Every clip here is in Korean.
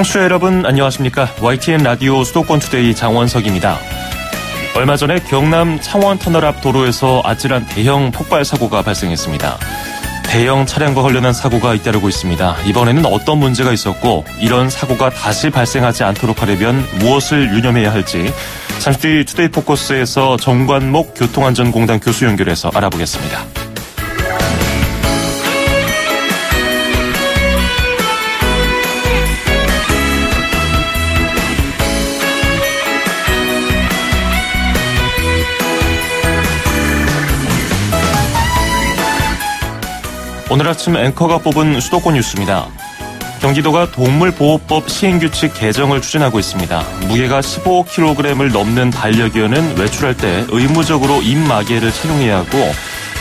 청취자 여러분 안녕하십니까. YTN 라디오 수도권 투데이 장원석입니다. 얼마 전에 경남 창원 터널 앞 도로에서 아찔한 대형 폭발 사고가 발생했습니다. 대형 차량과 관련한 사고가 잇따르고 있습니다. 이번에는 어떤 문제가 있었고 이런 사고가 다시 발생하지 않도록 하려면 무엇을 유념해야 할지 잠시 뒤 투데이 포커스에서 정관목 교통안전공단 교수 연결해서 알아보겠습니다. 오늘 아침 앵커가 뽑은 수도권 뉴스입니다. 경기도가 동물보호법 시행규칙 개정을 추진하고 있습니다. 무게가 15kg을 넘는 반려견은 외출할 때 의무적으로 입마개를 착용해야 하고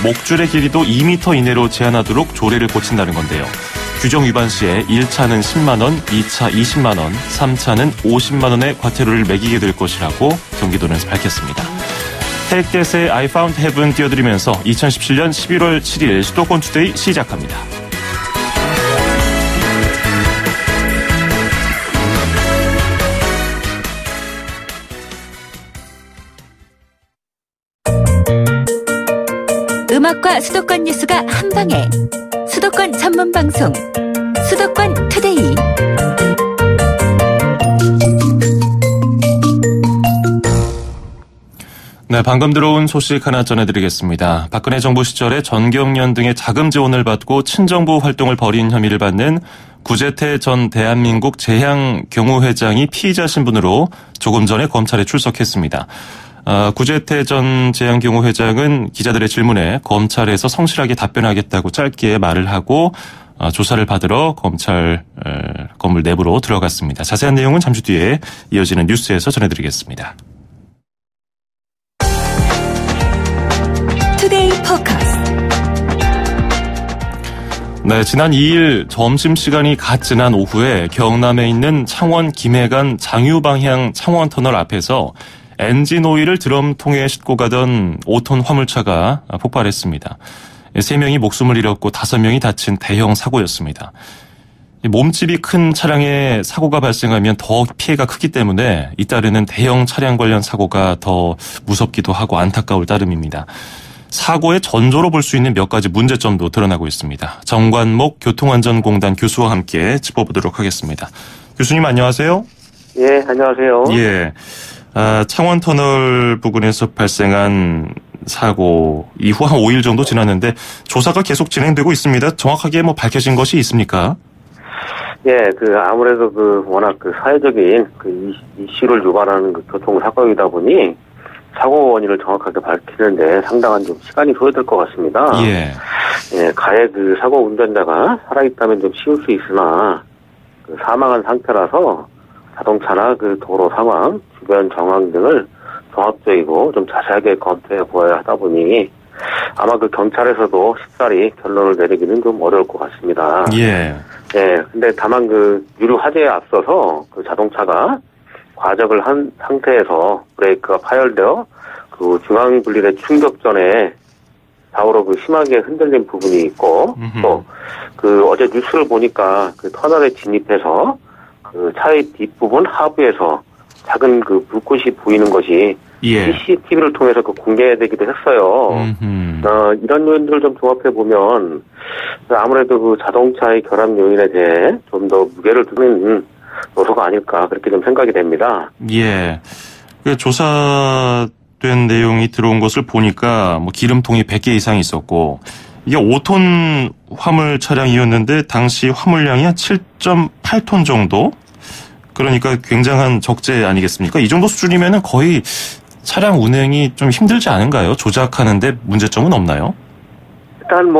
목줄의 길이도 2m 이내로 제한하도록 조례를 고친다는 건데요. 규정 위반 시에 1차는 10만 원, 2차 20만 원, 3차는 50만 원의 과태료를 매기게 될 것이라고 경기도는 밝혔습니다. Take That의 I Found Heaven 띄워드리면서 2017년 11월 7일 수도권 투데이 시작합니다. 음악과 수도권 뉴스가 한방에 수도권 전문 방송 수도권 투데이. 네, 방금 들어온 소식 하나 전해드리겠습니다. 박근혜 정부 시절에 전경련 등의 자금 지원을 받고 친정부 활동을 벌인 혐의를 받는 구재태 전 대한민국 재향경우회장이 피의자 신분으로 조금 전에 검찰에 출석했습니다. 구재태 전 재향경우회장은 기자들의 질문에 검찰에서 성실하게 답변하겠다고 짧게 말을 하고 조사를 받으러 검찰 건물 내부로 들어갔습니다. 자세한 내용은 잠시 뒤에 이어지는 뉴스에서 전해드리겠습니다. 투데이 포커스. 네, 지난 2일 점심시간이 갓 지난 오후에 경남에 있는 창원 김해간 장유방향 창원터널 앞에서 엔진 오일을 드럼통에 싣고 가던 5톤 화물차가 폭발했습니다. 3명이 목숨을 잃었고 5명이 다친 대형 사고였습니다. 몸집이 큰 차량에 사고가 발생하면 더 피해가 크기 때문에 잇따르는 대형 차량 관련 사고가 더 무섭기도 하고 안타까울 따름입니다. 사고의 전조로 볼 수 있는 몇 가지 문제점도 드러나고 있습니다. 정관목 교통안전공단 교수와 함께 짚어보도록 하겠습니다. 교수님 안녕하세요. 예, 안녕하세요. 예, 창원터널 부근에서 발생한 사고 이후 한 5일 정도 지났는데 조사가 계속 진행되고 있습니다. 정확하게 밝혀진 것이 있습니까? 예, 아무래도 워낙 사회적인 이슈를 유발하는 교통사고이다 보니 사고 원인을 정확하게 밝히는데 상당한 좀 시간이 소요될 것 같습니다. 예. 예, 가해 사고 운전자가 살아있다면 좀 쉬울 수 있으나 사망한 상태라서 자동차나 도로 상황, 주변 정황 등을 종합적이고 좀 자세하게 검토해 보아야 하다 보니 아마 경찰에서도 쉽사리 결론을 내리기는 좀 어려울 것 같습니다. 예. 예, 근데 다만 유류 화재에 앞서서 자동차가 과적을 한 상태에서 브레이크가 파열되어 중앙 분리대 충격 전에 좌우로 심하게 흔들린 부분이 있고 또 어제 뉴스를 보니까 터널에 진입해서 차의 뒷부분 하부에서 작은 불꽃이 보이는 것이 예. CCTV를 통해서 공개되기도 했어요. 이런 요인들을 좀 종합해 보면 아무래도 자동차의 결함 요인에 대해 좀 더 무게를 두는 요소가 아닐까 그렇게 좀 생각이 됩니다. 예. 조사된 내용이 들어온 것을 보니까 기름통이 100개 이상 있었고 이게 5톤 화물 차량이었는데 당시 화물량이 한 7.8톤 정도? 그러니까 굉장한 적재 아니겠습니까? 이 정도 수준이면은 거의 차량 운행이 좀 힘들지 않은가요? 조작하는데 문제점은 없나요? 일단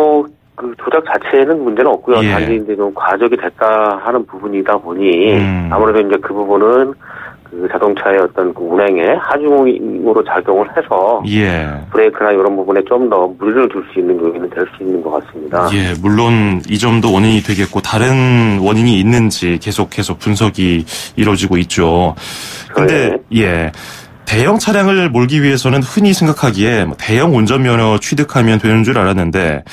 조작 자체에는 문제는 없고요. 예. 단지 이제 좀 과적이 됐다 하는 부분이다 보니 아무래도 이제 그 부분은 자동차의 어떤 운행에 하중으로 작용을 해서 예. 브레이크나 이런 부분에 좀 더 무리를 줄 수 있는 요인은 될 수 있는 것 같습니다. 예, 물론 이 점도 원인이 되겠고 다른 원인이 있는지 계속해서 분석이 이루어지고 있죠. 근데 예. 대형 차량을 몰기 위해서는 흔히 생각하기에 대형 운전면허 취득하면 되는 줄 알았는데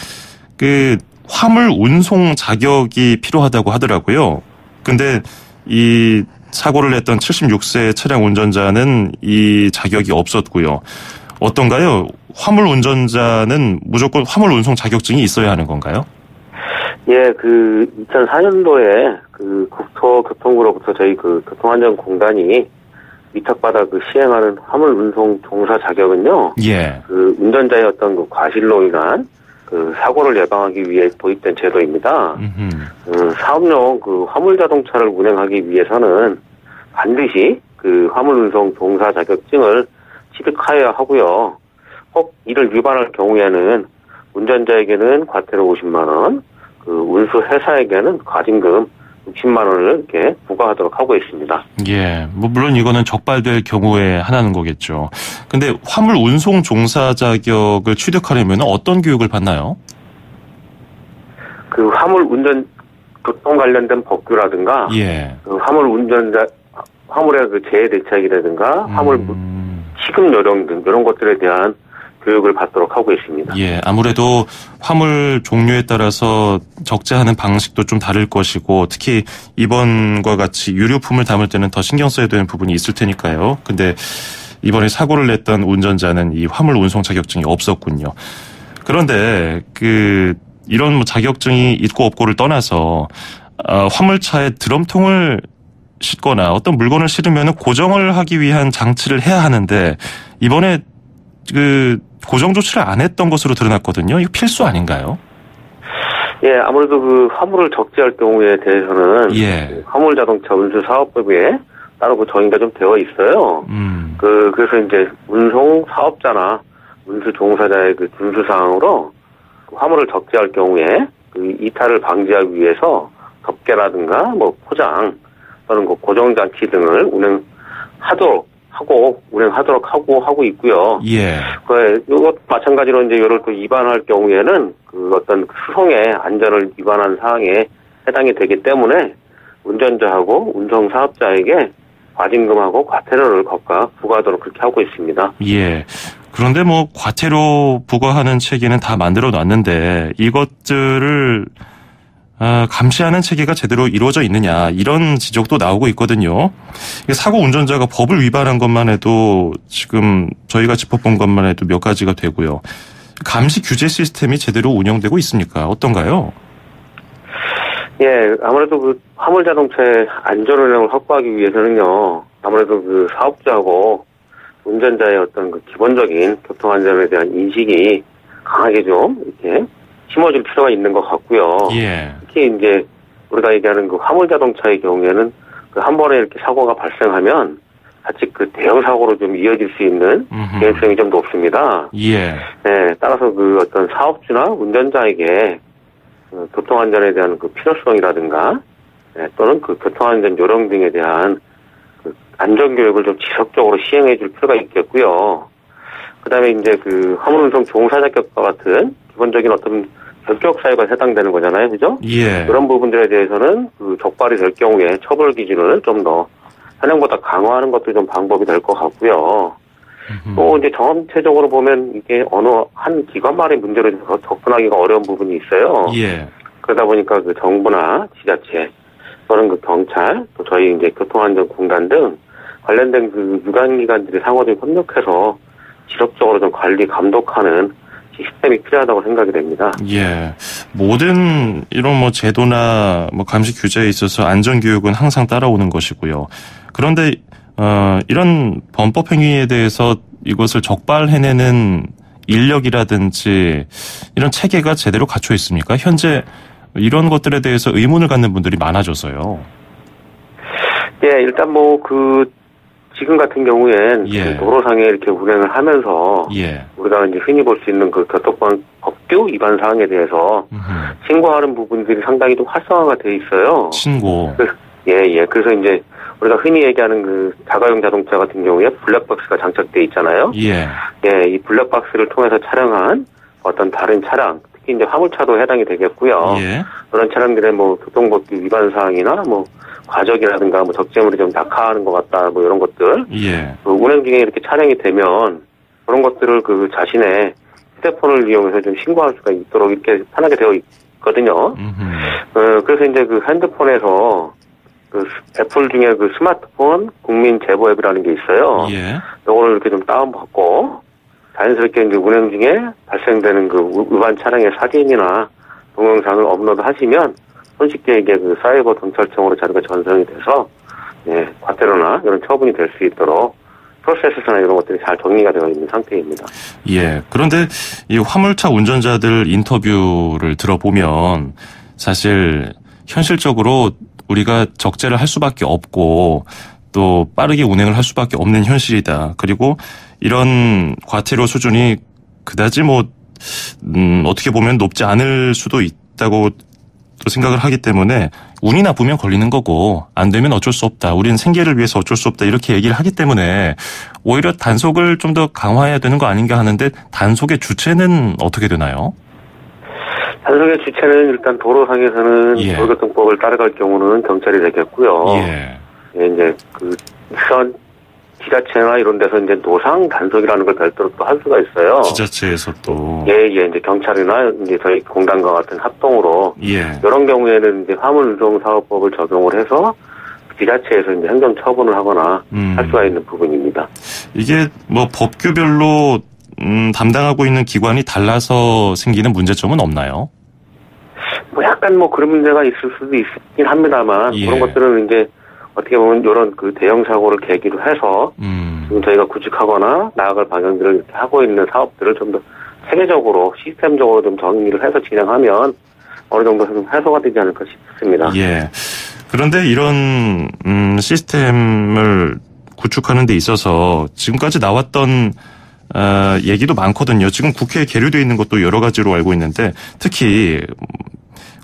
화물 운송 자격이 필요하다고 하더라고요. 근데 이 사고를 냈던 76세 차량 운전자는 이 자격이 없었고요. 어떤가요? 화물 운전자는 무조건 화물 운송 자격증이 있어야 하는 건가요? 예, 2004년도에 국토교통부로부터 저희 교통안전공단이 위탁받아 시행하는 화물 운송 종사 자격은요. 예. 운전자의 어떤 과실로 인한 사고를 예방하기 위해 도입된 제도입니다. 사업용 화물 자동차를 운행하기 위해서는 반드시 화물 운송 종사 자격증을 취득하여야 하고요. 혹 이를 위반할 경우에는 운전자에게는 과태료 50만 원, 운수 회사에게는 과징금 60만 원을 이렇게 부과하도록 하고 있습니다. 예, 물론 이거는 적발될 경우에 하나는 거겠죠. 근데 화물 운송 종사 자격을 취득하려면 어떤 교육을 받나요? 화물 운전 교통 관련된 법규라든가, 예. 화물의 재해 대책이라든가, 화물 취급 요령 등 이런 것들에 대한 교육을 받도록 하고 있습니다. 예, 아무래도 화물 종류에 따라서 적재하는 방식도 좀 다를 것이고 특히 이번과 같이 유류품을 담을 때는 더 신경 써야 되는 부분이 있을 테니까요. 근데 이번에 사고를 냈던 운전자는 이 화물 운송 자격증이 없었군요. 그런데 이런 자격증이 있고 없고를 떠나서 화물차에 드럼통을 싣거나 어떤 물건을 실으면 고정을 하기 위한 장치를 해야 하는데 이번에 고정 조치를 안 했던 것으로 드러났거든요. 이거 필수 아닌가요? 예, 아무래도 화물을 적재할 경우에 대해서는 예. 화물 자동차 운수 사업법에 따로 정의가 좀 되어 있어요. 그래서 이제 운송 사업자나 운수 종사자의 준수 사항으로 화물을 적재할 경우에 이탈을 방지하기 위해서 덮개라든가 포장 또는 고정 장치 등을 운행하도록 하고 있고요. 예. 이것 마찬가지로 이제 이를 위반할 경우에는 어떤 수송의 안전을 위반한 사항에 해당이 되기 때문에 운전자하고 운송 사업자에게 과징금하고 과태료를 각각 부과하도록 그렇게 하고 있습니다. 예. 그런데 과태료 부과하는 체계는 다 만들어 놨는데 이것들을 감시하는 체계가 제대로 이루어져 있느냐 이런 지적도 나오고 있거든요. 사고 운전자가 법을 위반한 것만 해도 지금 저희가 짚어본 것만 해도 몇 가지가 되고요. 감시 규제 시스템이 제대로 운영되고 있습니까? 어떤가요? 예, 아무래도 화물 자동차의 안전 운행을 확보하기 위해서는요. 아무래도 사업자하고 운전자의 어떤 기본적인 교통 안전에 대한 인식이 강하게 좀 이렇게 심어줄 필요가 있는 것 같고요. 예. 특히 이제 우리가 얘기하는 화물 자동차의 경우에는 한 번에 이렇게 사고가 발생하면 자칫 대형 사고로 좀 이어질 수 있는 개연성이 좀 높습니다. 예. 네, 따라서 어떤 사업주나 운전자에게 교통 안전에 대한 필요성이라든가 또는 교통 안전 요령 등에 대한 안전 교육을 좀 지속적으로 시행해줄 필요가 있겠고요. 그다음에 이제 화물 운송 종사 자격과 같은 기본적인 어떤 결격 사유가 해당되는 거잖아요, 그죠? 예. 그런 부분들에 대해서는 적발이 될 경우에 처벌 기준을 좀 더 현행보다 강화하는 것도 좀 방법이 될 것 같고요. 또 이제 전체적으로 보면 이게 어느 한 기관만의 문제로 접근하기가 어려운 부분이 있어요. 예. 그러다 보니까 정부나 지자체 또는 경찰 또 저희 이제 교통안전공단 등 관련된 유관기관들이 상호적으로 협력해서 지속적으로 좀 관리 감독하는 시스템이 필요하다고 생각이 됩니다. 예. 모든 이런 제도나 감시 규제에 있어서 안전 교육은 항상 따라오는 것이고요. 그런데 이런 범법 행위에 대해서 이것을 적발해내는 인력이라든지 이런 체계가 제대로 갖춰 있습니까? 현재 이런 것들에 대해서 의문을 갖는 분들이 많아져서요. 예, 일단 지금 같은 경우엔 예. 도로상에 이렇게 운행을 하면서 예. 우리가 이제 흔히 볼 수 있는 교통법 법규 위반 사항에 대해서 신고하는 부분들이 상당히 좀 활성화가 돼 있어요. 신고. 예. 그래서 이제 우리가 흔히 얘기하는 자가용 자동차 같은 경우에 블랙박스가 장착돼 있잖아요. 예. 예, 이 블랙박스를 통해서 촬영한 어떤 다른 차량, 특히 이제 화물차도 해당이 되겠고요. 예. 그런 차량들의 교통법규 위반 사항이나 과적이라든가 적재물이 좀 낙하하는 것 같다 이런 것들. 예. 운행 중에 이렇게 촬영이 되면 그런 것들을 자신의 휴대폰을 이용해서 좀 신고할 수가 있도록 이렇게 편하게 되어 있거든요. 그래서 이제 핸드폰에서 애플 중에 그 스마트폰 국민 제보 앱이라는 게 있어요. 예. 요거를 이렇게 좀 다운받고 자연스럽게 이제 운행 중에 발생되는 그 위반 차량의 사진이나 동영상을 업로드 하시면 손쉽게 이게 그 사이버 경찰청으로 자료가 전송이 돼서 예, 과태료나 이런 처분이 될 수 있도록 프로세스나 이런 것들이 잘 정리가 되어 있는 상태입니다. 예. 그런데 이 화물차 운전자들 인터뷰를 들어보면 사실 현실적으로 우리가 적재를 할 수밖에 없고 또 빠르게 운행을 할 수밖에 없는 현실이다. 그리고 이런 과태료 수준이 그다지 어떻게 보면 높지 않을 수도 있다고 또 생각을 하기 때문에 운이 나쁘면 걸리는 거고 안 되면 어쩔 수 없다. 우리는 생계를 위해서 어쩔 수 없다. 이렇게 얘기를 하기 때문에 오히려 단속을 좀 더 강화해야 되는 거 아닌가 하는데 단속의 주체는 어떻게 되나요? 단속의 주체는 일단 도로상에서는 예. 도로교통법을 따라갈 경우는 경찰이 되겠고요. 예. 예, 이제 그 지자체나 이런 데서 이제 노상 단속이라는 걸 별도로 또 할 수가 있어요. 지자체에서 또. 예, 이제 경찰이나 이제 저희 공단과 같은 합동으로. 예. 이런 경우에는 이제 화물운송사업법을 적용을 해서 지자체에서 이제 행정 처분을 하거나 할 수가 있는 부분입니다. 이게 법규별로 담당하고 있는 기관이 달라서 생기는 문제점은 없나요? 약간 그런 문제가 있을 수도 있긴 합니다만 예. 그런 것들은 이제 어떻게 보면 이런 그 대형 사고를 계기로 해서 지금 저희가 구축하거나 나아갈 방향들을 이렇게 하고 있는 사업들을 좀 더 체계적으로 시스템적으로 좀 정리를 해서 진행하면 어느 정도 좀 해소가 되지 않을까 싶습니다. 예. 그런데 이런 시스템을 구축하는 데 있어서 지금까지 나왔던 얘기도 많거든요. 지금 국회에 계류되어 있는 것도 여러 가지로 알고 있는데 특히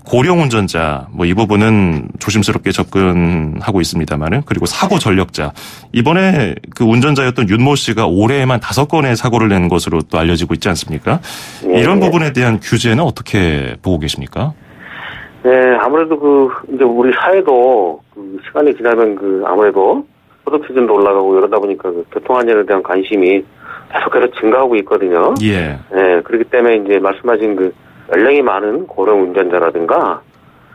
고령 운전자 이 부분은 조심스럽게 접근하고 있습니다만은 그리고 사고 전력자 이번에 그 운전자였던 윤모 씨가 올해에만 5건의 사고를 낸 것으로 또 알려지고 있지 않습니까? 네, 이런 부분에 대한 규제는 어떻게 보고 계십니까? 네, 아무래도 이제 우리 사회도 시간이 지나면 아무래도 소득 수준도 올라가고 이러다 보니까 교통안전에 대한 관심이 계속해서 증가하고 있거든요. 예. 네, 그렇기 때문에 이제 말씀하신 연령이 많은 고령 운전자라든가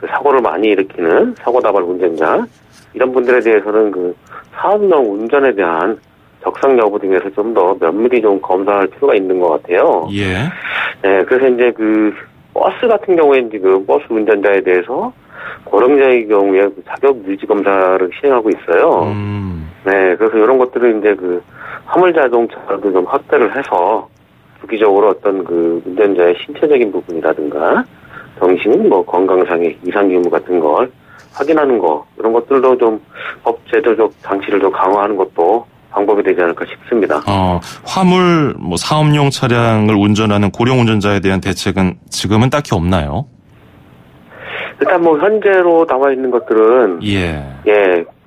사고를 많이 일으키는 사고다발 운전자 이런 분들에 대해서는 사업용 운전에 대한 적성 여부 등에서 좀 더 면밀히 좀 검사할 필요가 있는 것 같아요. 예. 네, 그래서 이제 버스 같은 경우에 이제 버스 운전자에 대해서 고령자의 경우에 자격 유지 검사를 시행하고 있어요. 네, 그래서 이런 것들을 이제 화물 자동차도 좀 확대를 해서 주기적으로 어떤 운전자의 신체적인 부분이라든가 정신, 건강상의 이상 유무 같은 걸 확인하는 거 이런 것들도 좀 법 제도적 장치를 좀 강화하는 것도 방법이 되지 않을까 싶습니다. 화물 사업용 차량을 운전하는 고령 운전자에 대한 대책은 지금은 딱히 없나요? 일단 현재로 나와 있는 것들은 예.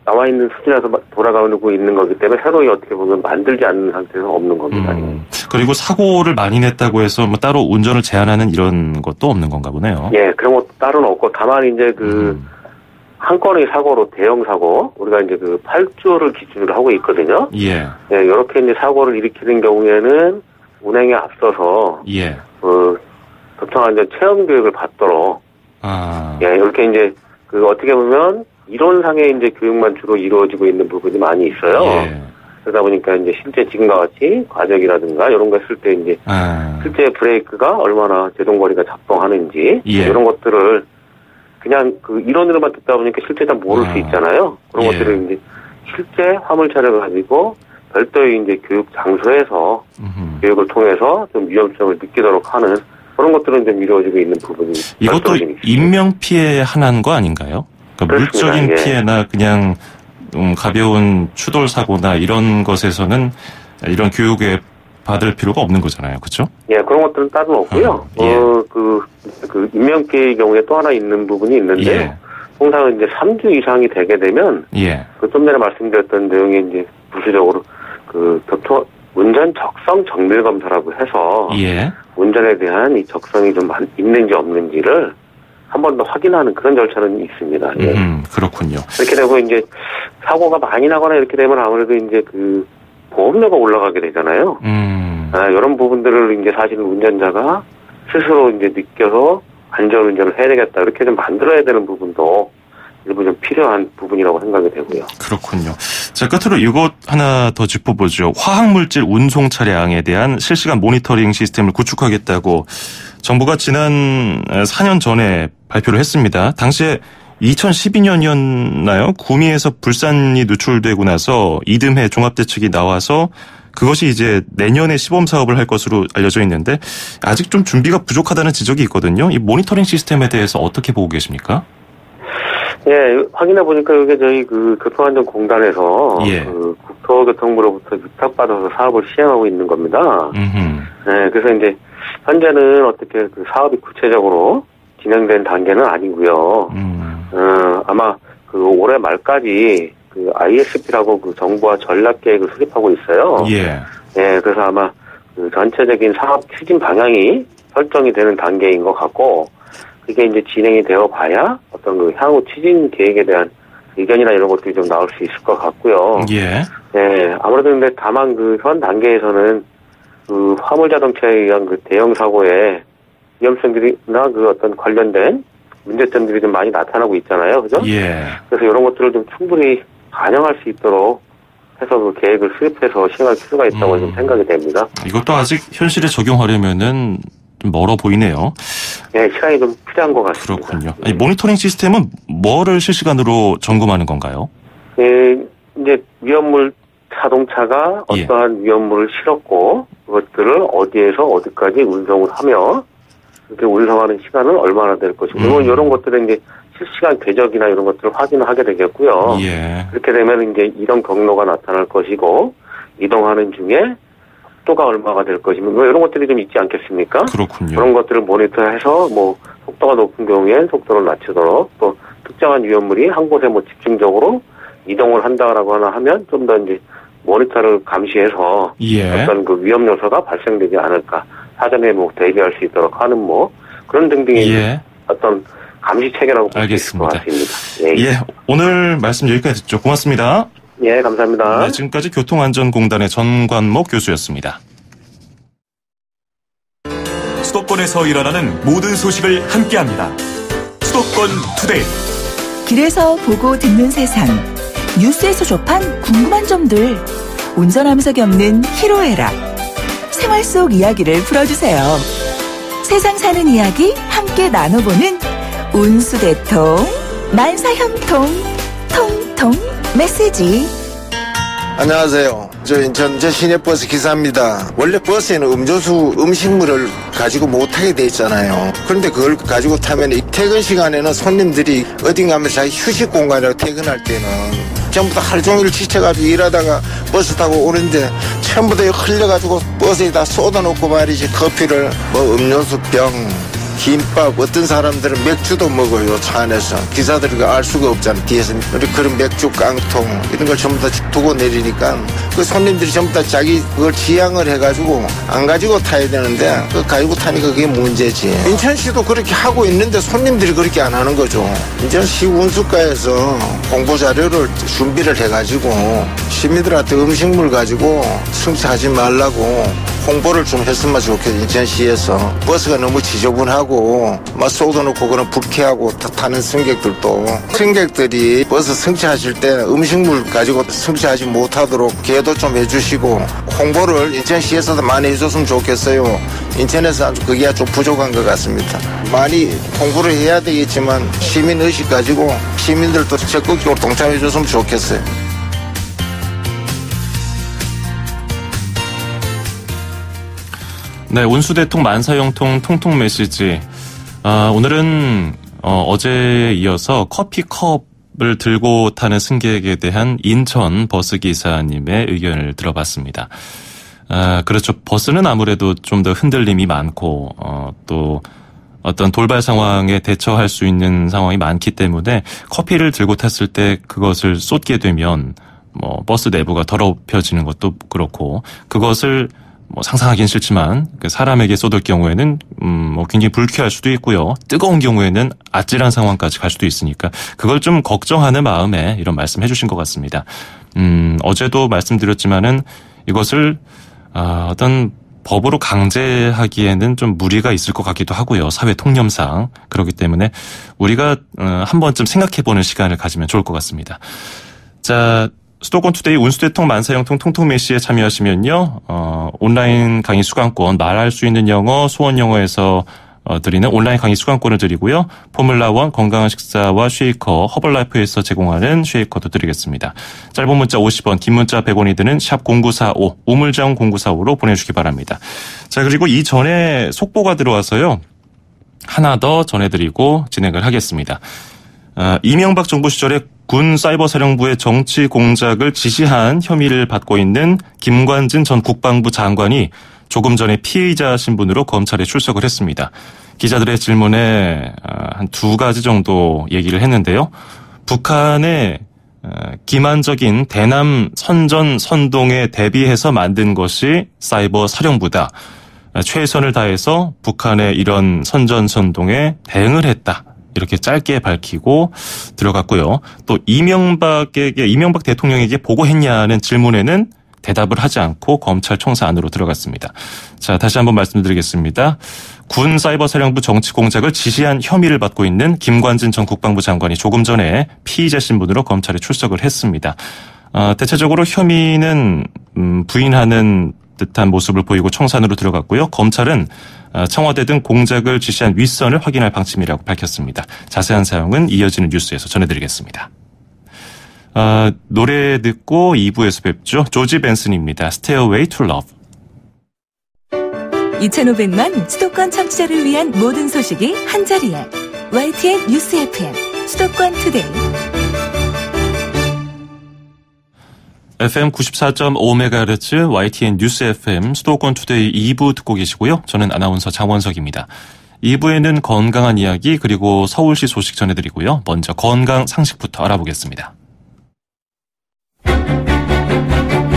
나와 있는 수준에서 돌아가고 있는 거기 때문에 새로 어떻게 보면 만들지 않는 상태에서 없는 겁니다. 그리고 사고를 많이 냈다고 해서 따로 운전을 제한하는 이런 것도 없는 건가 보네요. 예, 그런 것도 따로는 없고 다만 이제 한 건의 사고로 대형 사고 우리가 이제 8주를 기준으로 하고 있거든요. 예. 예, 이렇게 이제 사고를 일으키는 경우에는 운행에 앞서서 예. 교통안전 체험 교육을 받도록 예, 이렇게 이제 어떻게 보면 이론상의 이제 교육만 주로 이루어지고 있는 부분이 많이 있어요. 예. 그러다 보니까 이제 실제 지금과 같이 과적이라든가 이런 거 했을 때 이제 실제 브레이크가 얼마나 제동거리가 작동하는지 이런 것들을 그냥 이론으로만 듣다 보니까 실제 다 모를 수 있잖아요. 그런 것들을 이제 실제 화물차를 가지고 별도의 이제 교육 장소에서 교육을 통해서 좀 위험성을 느끼도록 하는 그런 것들은 좀 이루어지고 있는 부분이 이것도 인명 피해 하나인 거 아닌가요? 그러니까 물적인 피해나 그냥 가벼운 추돌 사고나 이런 것에서는 이런 교육에 받을 필요가 없는 거잖아요, 그렇죠? 예, 그런 것들은 따로 없고요. 인명 피해의 경우에 또 하나 있는 부분이 있는데 통상 이제 3주 이상이 되게 되면 좀 전에 말씀드렸던 내용이 이제 부수적으로 교통 운전 적성 정밀 검사라고 해서 운전에 대한 이 적성이 좀 있는지 없는지를 한 번 더 확인하는 그런 절차는 있습니다. 그렇군요. 이렇게 되고 이제 사고가 많이 나거나 이렇게 되면 아무래도 이제 보험료가 올라가게 되잖아요. 이런 부분들을 이제 사실 운전자가 스스로 이제 느껴서 안전 운전을 해야 되겠다 이렇게 좀 만들어야 되는 부분도 일부 좀 필요한 부분이라고 생각이 되고요. 그렇군요. 자, 끝으로 이것 하나 더 짚어보죠. 화학물질 운송 차량에 대한 실시간 모니터링 시스템을 구축하겠다고 정부가 지난 4년 전에 발표를 했습니다. 당시에 2012년이었나요? 구미에서 불산이 누출되고 나서 이듬해 종합대책이 나와서 그것이 이제 내년에 시범 사업을 할 것으로 알려져 있는데 아직 좀 준비가 부족하다는 지적이 있거든요. 이 모니터링 시스템에 대해서 어떻게 보고 계십니까? 예, 확인해 보니까 이게 저희 그 교통안전공단에서 예. 그 국토교통부로부터 위탁받아서 사업을 시행하고 있는 겁니다. 예, 그래서 이제 현재는 어떻게 그 사업이 구체적으로 진행된 단계는 아니고요. 아마 그 올해 말까지 그 ISP라고 그 정부와 전략 계획을 수립하고 있어요. 예. 예, 그래서 아마 그 전체적인 사업 추진 방향이 설정이 되는 단계인 것 같고, 그게 이제 진행이 되어 봐야 어떤 그 향후 추진 계획에 대한 의견이나 이런 것들이 좀 나올 수 있을 것 같고요. 예. 예, 아무래도 근데 다만 그 현 단계에서는 그 화물 자동차에 의한 그 대형 사고의 위험성들이나 그 어떤 관련된 문제점들이 좀 많이 나타나고 있잖아요. 그죠? 예. 그래서 이런 것들을 좀 충분히 반영할 수 있도록 해서 그 계획을 수립해서 시행할 필요가 있다고 좀 생각이 됩니다. 이것도 아직 현실에 적용하려면은 좀 멀어 보이네요. 네, 시간이 좀 필요한 것 같습니다. 그렇군요. 아니, 모니터링 시스템은 뭐를 실시간으로 점검하는 건가요? 예, 이제 위험물 자동차가 어떠한 위험물을 실었고 그것들을 어디에서 어디까지 운송을 하며 이렇게 운송하는 시간은 얼마나 될 것이고 이런 것들은 이제 실시간 궤적이나 이런 것들을 확인을 하게 되겠고요. 예. 그렇게 되면 이제 이동 경로가 나타날 것이고 이동하는 중에 속도가 얼마가 될 것이며 이런 것들이 좀 있지 않겠습니까? 그렇군요. 그런 것들을 모니터해서 뭐 속도가 높은 경우엔 속도를 낮추도록 또 특정한 위험물이 한 곳에 뭐 집중적으로 이동을 한다라고 하면 좀 더 이제 모니터를 감시해서 예. 어떤 그 위험 요소가 발생되지 않을까 사전에 뭐 대비할 수 있도록 하는 뭐 그런 등등의 예. 어떤 감시 체계라고 볼 수 있을 것 같습니다. 예. 예. 오늘 말씀 여기까지 듣죠. 고맙습니다. 예, 감사합니다. 네, 지금까지 교통안전공단의 전관목 교수였습니다. 수도권에서 일어나는 모든 소식을 함께합니다. 수도권 투데이. 길에서 보고 듣는 세상, 뉴스에서 접한 궁금한 점들, 운전하면서 겪는 희로애락, 생활 속 이야기를 풀어주세요. 세상 사는 이야기 함께 나눠보는 운수대통, 만사형통, 통통 메시지. 안녕하세요. 저 인천 시내버스 기사입니다. 원래 버스에는 음식물을 가지고 못 타게 돼 있잖아요. 그런데 그걸 가지고 타면 퇴근 시간에는 손님들이 어딘가 하면 자기 휴식 공간이라고 퇴근할 때는 전부 다 하루 종일 지쳐가지고 일하다가 버스 타고 오는데 전부 다 흘려가지고 버스에다 쏟아놓고 말이지 커피를 뭐 음료수병 김밥 어떤 사람들은 맥주도 먹어요. 차 안에서 기사들이 알 수가 없잖아. 뒤에서 그런 맥주 깡통 이런 걸 전부 다 두고 내리니까 그 손님들이 전부 다 자기 그걸 지향을 해가지고 안 가지고 타야 되는데 그 가지고 타니까 그게 문제지. 인천시도 그렇게 하고 있는데 손님들이 그렇게 안 하는 거죠. 인천시 운수과에서 공보 자료를 준비를 해가지고 시민들한테 음식물 가지고 승차하지 말라고 홍보를 좀 했으면 좋겠어요. 인천시에서 버스가 너무 지저분하고 막 쏟아놓고 그런 불쾌하고 타는 승객들이 버스 승차하실 때 음식물 가지고 승차하지 못하도록 계도 좀 해주시고 홍보를 인천시에서도 많이 해줬으면 좋겠어요. 인천에서 아주 그게 좀 부족한 것 같습니다. 많이 홍보를 해야 되겠지만 시민의식 가지고 시민들도 적극적으로 동참해줬으면 좋겠어요. 네, 운수대통 만사형통 통통 메시지. 오늘은 어제에 이어서 커피컵을 들고 타는 승객에 대한 인천 버스기사님의 의견을 들어봤습니다. 그렇죠. 버스는 아무래도 좀 더 흔들림이 많고 또 어떤 돌발 상황에 대처할 수 있는 상황이 많기 때문에 커피를 들고 탔을 때 그것을 쏟게 되면 뭐 버스 내부가 더럽혀지는 것도 그렇고 그것을 뭐 상상하기는 싫지만 사람에게 쏟을 경우에는 뭐 굉장히 불쾌할 수도 있고요. 뜨거운 경우에는 아찔한 상황까지 갈 수도 있으니까 그걸 좀 걱정하는 마음에 이런 말씀해 주신 것 같습니다. 어제도 말씀드렸지만은 이것을 어떤 법으로 강제하기에는 좀 무리가 있을 것 같기도 하고요. 사회 통념상. 그렇기 때문에 우리가 한 번쯤 생각해보는 시간을 가지면 좋을 것 같습니다. 자, 수도권 투데이 운수대통 만사형통 통통메시에 참여하시면요. 온라인 강의 수강권, 말할 수 있는 영어, 수원 영어에서 드리는 온라인 강의 수강권을 드리고요. 포뮬라1 건강한 식사와 쉐이커, 허벌라이프에서 제공하는 쉐이커도 드리겠습니다. 짧은 문자 50원, 긴 문자 100원이 드는 샵 0945, 우물정 0945로 보내주시기 바랍니다. 자, 그리고 이전에 속보가 들어와서요. 하나 더 전해드리고 진행을 하겠습니다. 이명박 정부 시절에 군 사이버사령부의 정치 공작을 지시한 혐의를 받고 있는 김관진 전 국방부 장관이 조금 전에 피의자 신분으로 검찰에 출석을 했습니다. 기자들의 질문에 한 두 가지 정도 얘기를 했는데요. 북한의 기만적인 대남 선전 선동에 대비해서 만든 것이 사이버 사령부다. 최선을 다해서 북한의 이런 선전 선동에 대응을 했다. 이렇게 짧게 밝히고 들어갔고요. 또 이명박 대통령에게 보고했냐는 질문에는 대답을 하지 않고 검찰총사 안으로 들어갔습니다. 자, 다시 한번 말씀드리겠습니다. 군 사이버사령부 정치 공작을 지시한 혐의를 받고 있는 김관진 전 국방부 장관이 조금 전에 피의자 신분으로 검찰에 출석을 했습니다. 대체적으로 혐의는 부인하는 듯한 모습을 보이고 청산으로 들어갔고요. 검찰은 청와대 등 공작을 지시한 윗선을 확인할 방침이라고 밝혔습니다. 자세한 사항은 이어지는 뉴스에서 전해드리겠습니다. 노래 듣고 2부에서 뵙죠. 조지 벤슨입니다. Stairway to Love. 2,500만 수도권 청취자를 위한 모든 소식이 한자리에 YTN 뉴스 FM 수도권 투데이. FM 94.5MHz YTN 뉴스 FM 수도권 투데이 2부 듣고 계시고요. 저는 아나운서 장원석입니다. 2부에는 건강한 이야기 그리고 서울시 소식 전해드리고요. 먼저 건강 상식부터 알아보겠습니다.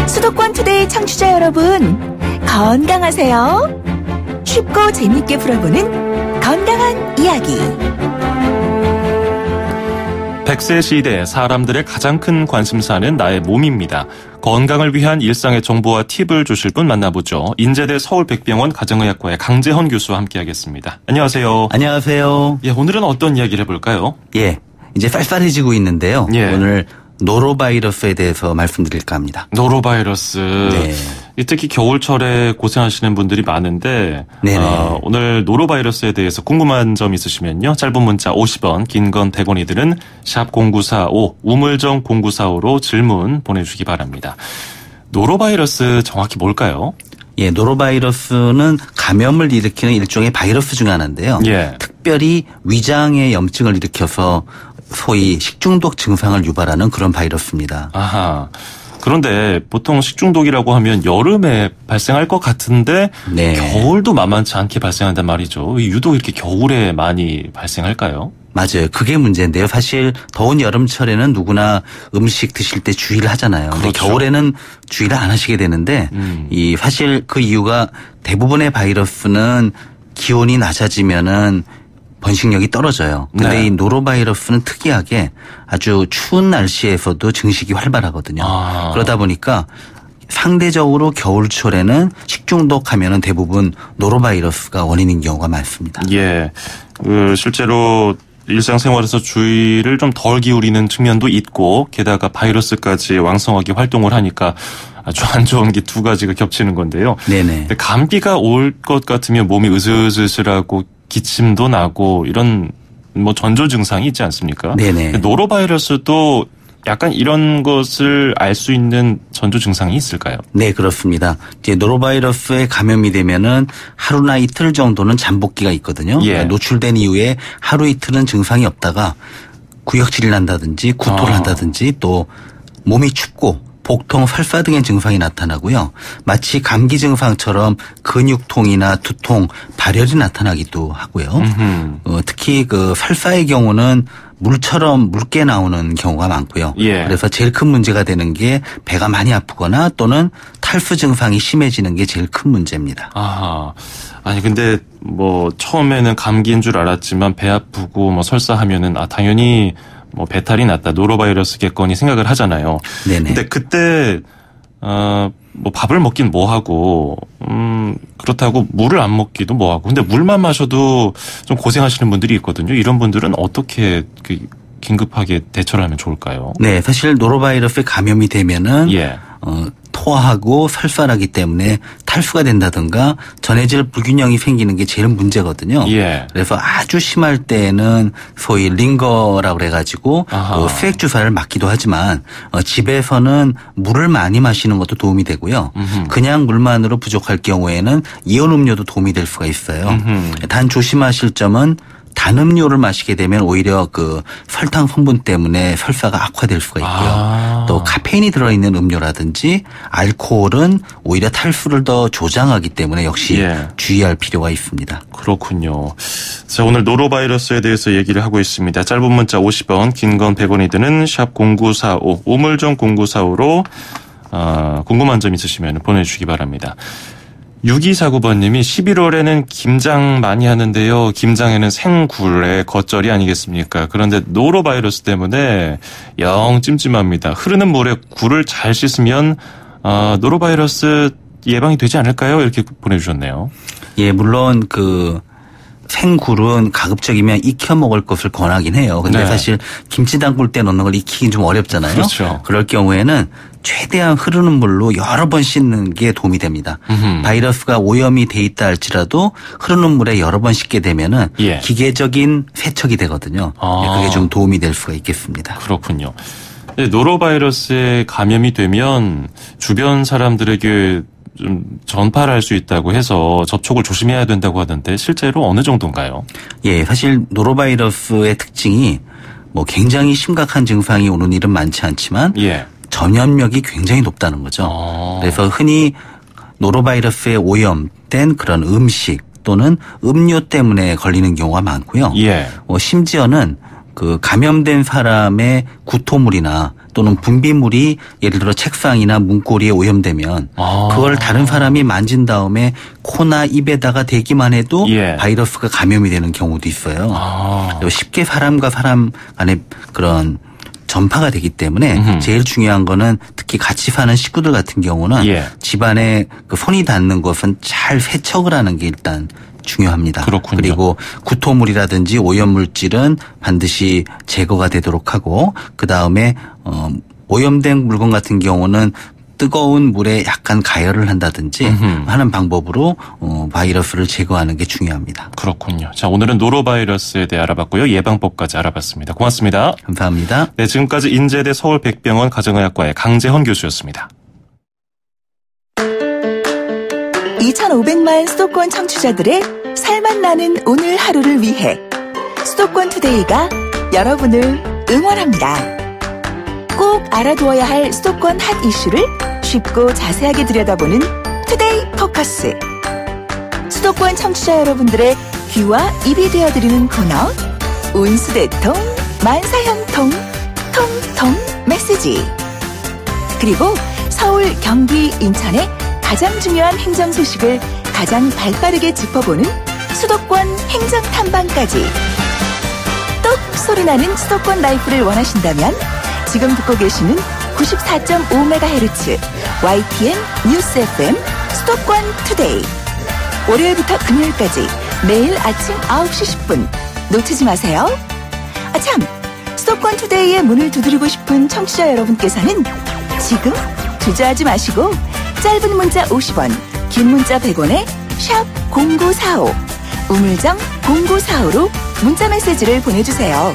수도권 투데이 청취자 여러분, 건강하세요. 쉽고 재밌게 풀어보는 건강한 이야기. 100세 시대 사람들의 가장 큰 관심사는 나의 몸입니다. 건강을 위한 일상의 정보와 팁을 주실 분 만나보죠. 인제대 서울백병원 가정의학과의 강재헌 교수와 함께하겠습니다. 안녕하세요. 안녕하세요. 예, 오늘은 어떤 이야기를 해볼까요? 예, 이제 쌀쌀해지고 있는데요. 예. 오늘 노로바이러스에 대해서 말씀드릴까 합니다. 노로바이러스. 네. 특히 겨울철에 고생하시는 분들이 많은데 오늘 노로바이러스에 대해서 궁금한 점 있으시면요. 짧은 문자 50원, 긴 건 100원이 드는 샵 0945, 우물정 0945로 질문 보내주시기 바랍니다. 노로바이러스 정확히 뭘까요? 예, 노로바이러스는 감염을 일으키는 일종의 바이러스 중 하나인데요. 예. 특별히 위장에 염증을 일으켜서 소위 식중독 증상을 유발하는 그런 바이러스입니다. 아하. 그런데 보통 식중독이라고 하면 여름에 발생할 것 같은데 네. 겨울도 만만치 않게 발생한단 말이죠. 왜 유독 이렇게 겨울에 많이 발생할까요? 맞아요. 그게 문제인데요. 사실 더운 여름철에는 누구나 음식 드실 때 주의를 하잖아요. 그런데 그렇죠. 겨울에는 주의를 안 하시게 되는데 이 사실 그 이유가 대부분의 바이러스는 기온이 낮아지면은 번식력이 떨어져요. 근데 네. 이 노로바이러스는 특이하게 아주 추운 날씨에서도 증식이 활발하거든요. 그러다 보니까 상대적으로 겨울철에는 식중독하면은 대부분 노로바이러스가 원인인 경우가 많습니다. 예. 실제로 일상생활에서 주의를 좀 덜 기울이는 측면도 있고 게다가 바이러스까지 왕성하게 활동을 하니까 아주 안 좋은 게 두 가지가 겹치는 건데요. 네네. 근데 감기가 올 것 같으면 몸이 으슬으슬하고 기침도 나고 이런 뭐 전조 증상이 있지 않습니까? 네네. 노로바이러스도 약간 이런 것을 알 수 있는 전조 증상이 있을까요? 네, 그렇습니다. 이제 노로바이러스에 감염이 되면은 하루나 이틀 정도는 잠복기가 있거든요. 예. 그러니까 노출된 이후에 하루 이틀은 증상이 없다가 구역질이 난다든지 구토를 한다든지 또 몸이 춥고 복통, 설사 등의 증상이 나타나고요. 마치 감기 증상처럼 근육통이나 두통, 발열이 나타나기도 하고요. 특히 그 설사의 경우는 물처럼 묽게 나오는 경우가 많고요. 예. 그래서 제일 큰 문제가 되는 게 배가 많이 아프거나 또는 탈수 증상이 심해지는 게 제일 큰 문제입니다. 아니 근데 뭐 처음에는 감기인 줄 알았지만 배 아프고 뭐 설사하면은 당연히 뭐 배탈이 났다, 노로바이러스겠거니 생각을 하잖아요. 네네. 근데 그때 뭐 밥을 먹긴 뭐 하고 그렇다고 물을 안 먹기도 뭐하고. 근데 물만 마셔도 좀 고생하시는 분들이 있거든요. 이런 분들은 어떻게 긴급하게 대처를 하면 좋을까요? 네, 사실 노로바이러스에 감염이 되면은 예. 토하고 설사하기 때문에 탈수가 된다든가 전해질 불균형이 생기는 게 제일 문제거든요. 예. 그래서 아주 심할 때는 소위 링거라고 그래가지고 수액 주사를 맞기도 하지만 집에서는 물을 많이 마시는 것도 도움이 되고요. 그냥 물만으로 부족할 경우에는 이온 음료도 도움이 될 수가 있어요. 단 조심하실 점은 단 음료를 마시게 되면 오히려 그 설탕 성분 때문에 설사가 악화될 수가 있고요. 또 카페인이 들어있는 음료라든지 알코올은 오히려 탈수를 더 조장하기 때문에 역시 예. 주의할 필요가 있습니다. 그렇군요. 자, 오늘 노로바이러스에 대해서 얘기를 하고 있습니다. 짧은 문자 50원, 긴 건 100원이 드는 샵 0945, 우물정 0945로 궁금한 점 있으시면 보내주시기 바랍니다. 6249번님이 11월에는 김장 많이 하는데요. 김장에는 생굴의 겉절이 아니겠습니까? 그런데 노로바이러스 때문에 영 찜찜합니다. 흐르는 물에 굴을 잘 씻으면 노로바이러스 예방이 되지 않을까요? 이렇게 보내주셨네요. 예, 물론 생굴은 가급적이면 익혀 먹을 것을 권하긴 해요. 근데 네. 사실 김치 담글 때 넣는 걸 익히긴 좀 어렵잖아요. 그렇죠. 그럴 경우에는 최대한 흐르는 물로 여러 번 씻는 게 도움이 됩니다. 바이러스가 오염이 돼 있다 할지라도 흐르는 물에 여러 번 씻게 되면은 예. 기계적인 세척이 되거든요. 그게 좀 도움이 될 수가 있겠습니다. 그렇군요. 노로바이러스에 감염이 되면 주변 사람들에게 좀 전파를 할 수 있다고 해서 접촉을 조심해야 된다고 하던데 실제로 어느 정도인가요? 예, 사실 노로바이러스의 특징이 뭐 굉장히 심각한 증상이 오는 일은 많지 않지만 예. 전염력이 굉장히 높다는 거죠. 그래서 흔히 노로바이러스에 오염된 그런 음식 또는 음료 때문에 걸리는 경우가 많고요. 예. 심지어는 그 감염된 사람의 구토물이나 또는 분비물이 예를 들어 책상이나 문고리에 오염되면 그걸 다른 사람이 만진 다음에 코나 입에다가 대기만 해도 예. 바이러스가 감염이 되는 경우도 있어요. 그리고 쉽게 사람과 사람 간에 그런 전파가 되기 때문에 제일 중요한 거는 특히 같이 사는 식구들 같은 경우는 예. 집안에 그 손이 닿는 것은 잘 세척을 하는 게 일단 중요합니다. 그렇군요. 그리고 구토물이라든지 오염물질은 반드시 제거가 되도록 하고 그다음에 오염된 물건 같은 경우는 뜨거운 물에 약간 가열을 한다든지 하는 방법으로 바이러스를 제거하는 게 중요합니다. 그렇군요. 자, 오늘은 노로바이러스에 대해 알아봤고요. 예방법까지 알아봤습니다. 고맙습니다. 감사합니다. 네, 지금까지 인제대 서울백병원 가정의학과의 강재헌 교수였습니다. 2,500만 수도권 청취자들의 살맛 나는 오늘 하루를 위해 수도권 투데이가 여러분을 응원합니다. 꼭 알아두어야 할 수도권 핫 이슈를 쉽고 자세하게 들여다보는 투데이 포커스. 수도권 청취자 여러분들의 귀와 입이 되어드리는 코너 운수대통 만사형통 통통 메시지. 그리고 서울, 경기, 인천의 가장 중요한 행정 소식을 가장 발빠르게 짚어보는 수도권 행정 탐방까지. 똑 소리나는 수도권 라이프를 원하신다면 지금 듣고 계시는 94.5MHz YTN 뉴스 FM 수도권 투데이. 월요일부터 금요일까지 매일 아침 9시 10분 놓치지 마세요. 참, 수도권 투데이의 문을 두드리고 싶은 청취자 여러분께서는 지금 주저하지 마시고 짧은 문자 50원, 긴 문자 100원에 샵 0945 우물정 0945로 문자 메시지를 보내주세요.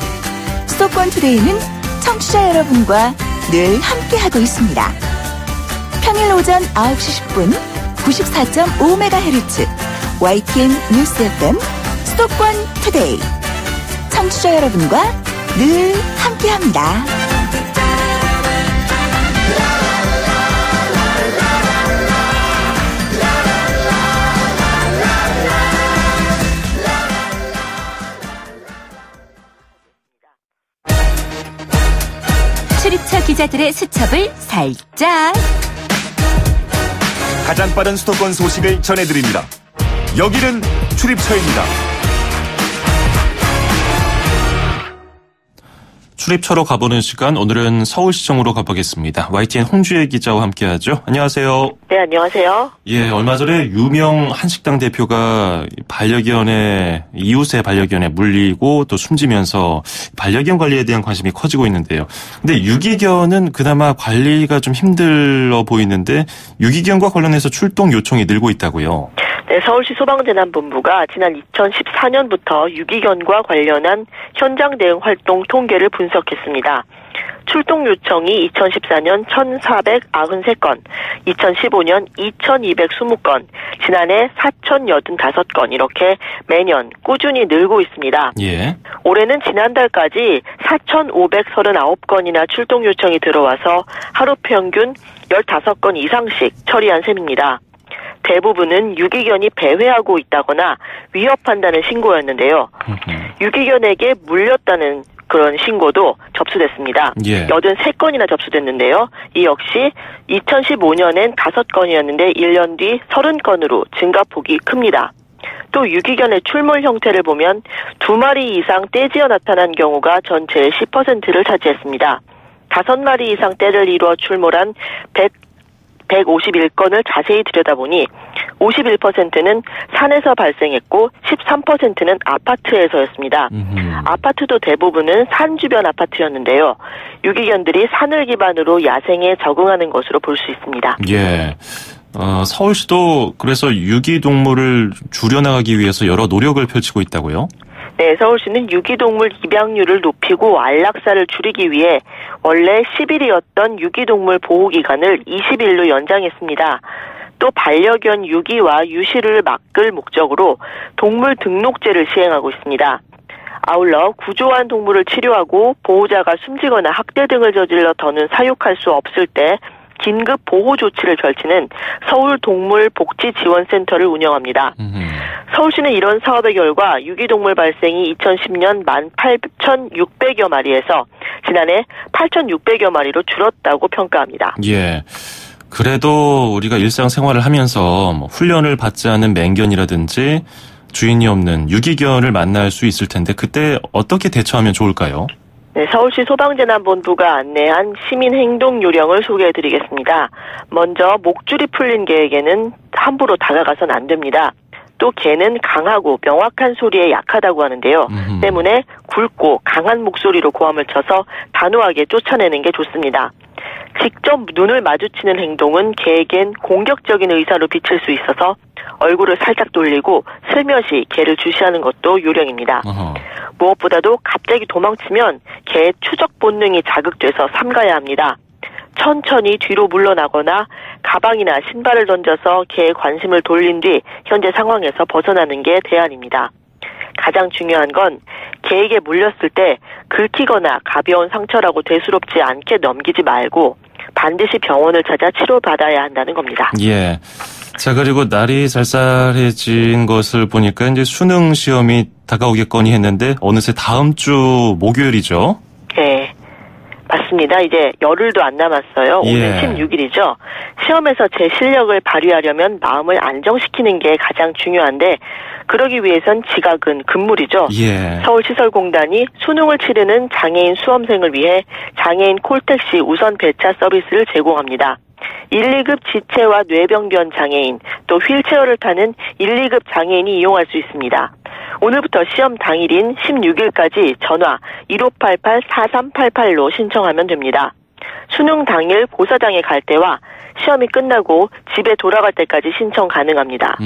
수도권 투데이는 청취자 여러분과 늘 함께하고 있습니다. 평일 오전 9시 10분 94.5MHz YTN 뉴스 FM 수도권 투데이. 청취자 여러분과 늘 함께합니다. 출입처 기자들의 수첩을 살짝. 가장 빠른 수도권 소식을 전해드립니다. 여기는 출입처입니다. 출입처로 가보는 시간, 오늘은 서울시청으로 가보겠습니다. YTN 홍주혜 기자와 함께하죠. 안녕하세요. 네, 안녕하세요. 예, 얼마 전에 유명 한식당 대표가 이웃의 반려견에 물리고 또 숨지면서 반려견 관리에 대한 관심이 커지고 있는데요. 근데 유기견은 그나마 관리가 좀 힘들어 보이는데 유기견과 관련해서 출동 요청이 늘고 있다고요. 네, 서울시 소방재난본부가 지난 2014년부터 유기견과 관련한 현장 대응 활동 통계를 분석했습니다. 출동 요청이 2014년 1,493건, 2015년 2,220건, 지난해 4,085건 이렇게 매년 꾸준히 늘고 있습니다. 예. 올해는 지난달까지 4,539건이나 출동 요청이 들어와서 하루 평균 15건 이상씩 처리한 셈입니다. 대부분은 유기견이 배회하고 있다거나 위협한다는 신고였는데요. 유기견에게 물렸다는 그런 신고도 접수됐습니다. 예. 83건이나 접수됐는데요. 이 역시 2015년엔 5건이었는데 1년 뒤 30건으로 증가폭이 큽니다. 또 유기견의 출몰 형태를 보면 2마리 이상 떼지어 나타난 경우가 전체의 10%를 차지했습니다. 5마리 이상 떼를 이루어 출몰한 151건을 자세히 들여다보니 51%는 산에서 발생했고 13%는 아파트에서였습니다. 아파트도 대부분은 산 주변 아파트였는데요. 유기견들이 산을 기반으로 야생에 적응하는 것으로 볼 수 있습니다. 예. 서울시도 그래서 유기동물을 줄여나가기 위해서 여러 노력을 펼치고 있다고요? 네, 서울시는 유기동물 입양률을 높이고 안락사를 줄이기 위해 원래 10일이었던 유기동물 보호기간을 20일로 연장했습니다. 또 반려견 유기와 유실을 막을 목적으로 동물 등록제를 시행하고 있습니다. 아울러 구조한 동물을 치료하고 보호자가 숨지거나 학대 등을 저질러 더는 사육할 수 없을 때 긴급 보호 조치를 펼치는 서울동물복지지원센터를 운영합니다. 서울시는 이런 사업의 결과 유기동물 발생이 2010년 18,600여 마리에서 지난해 8,600여 마리로 줄었다고 평가합니다. 예. 그래도 우리가 일상생활을 하면서 훈련을 받지 않은 맹견이라든지 주인이 없는 유기견을 만날 수 있을 텐데 그때 어떻게 대처하면 좋을까요? 네, 서울시 소방재난본부가 안내한 시민 행동 요령을 소개해드리겠습니다. 먼저 목줄이 풀린 개에게는 함부로 다가가선 안 됩니다. 또 개는 강하고 명확한 소리에 약하다고 하는데요. 때문에 굵고 강한 목소리로 고함을 쳐서 단호하게 쫓아내는 게 좋습니다. 직접 눈을 마주치는 행동은 개에겐 공격적인 의사로 비칠 수 있어서 얼굴을 살짝 돌리고 슬며시 개를 주시하는 것도 요령입니다. 무엇보다도 갑자기 도망치면 개의 추적 본능이 자극돼서 삼가야 합니다. 천천히 뒤로 물러나거나 가방이나 신발을 던져서 개의 관심을 돌린 뒤 현재 상황에서 벗어나는 게 대안입니다. 가장 중요한 건 개에게 물렸을 때 긁히거나 가벼운 상처라고 대수롭지 않게 넘기지 말고 반드시 병원을 찾아 치료받아야 한다는 겁니다. 예. 자, 그리고 날이 쌀쌀해진 것을 보니까 이제 수능 시험이 다가오겠거니 했는데 어느새 다음 주 목요일이죠? 네. 맞습니다. 이제 열흘도 안 남았어요. 오늘 16일이죠. 시험에서 제 실력을 발휘하려면 마음을 안정시키는 게 가장 중요한데 그러기 위해선 지각은 금물이죠. 예. 서울시설공단이 수능을 치르는 장애인 수험생을 위해 장애인 콜택시 우선 배차 서비스를 제공합니다. 1, 2급 지체와 뇌병변 장애인, 또 휠체어를 타는 1, 2급 장애인이 이용할 수 있습니다. 오늘부터 시험 당일인 16일까지 전화 1588-4388로 신청하면 됩니다. 수능 당일 보사장에 갈 때와 시험이 끝나고 집에 돌아갈 때까지 신청 가능합니다.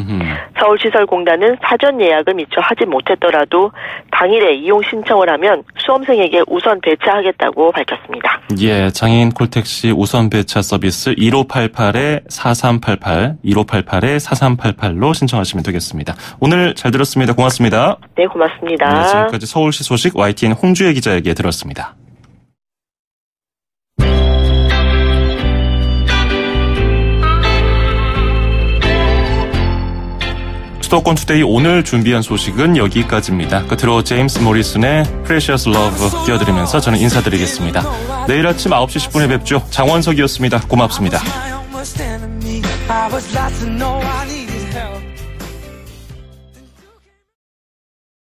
서울시설공단은 사전 예약을 미처 하지 못했더라도 당일에 이용 신청을 하면 수험생에게 우선 배차하겠다고 밝혔습니다. 예, 장애인 콜택시 우선 배차 서비스 1588-4388, 1588-4388로 신청하시면 되겠습니다. 오늘 잘 들었습니다. 고맙습니다. 네, 고맙습니다. 네, 지금까지 서울시 소식 YTN 홍주혜 기자에게 들었습니다. 수도권 투데이 오늘 준비한 소식은 여기까지입니다. 끝으로 제임스 모리슨의 Precious Love 띄워드리면서 저는 인사드리겠습니다. 내일 아침 9시 10분에 뵙죠. 장원석이었습니다. 고맙습니다.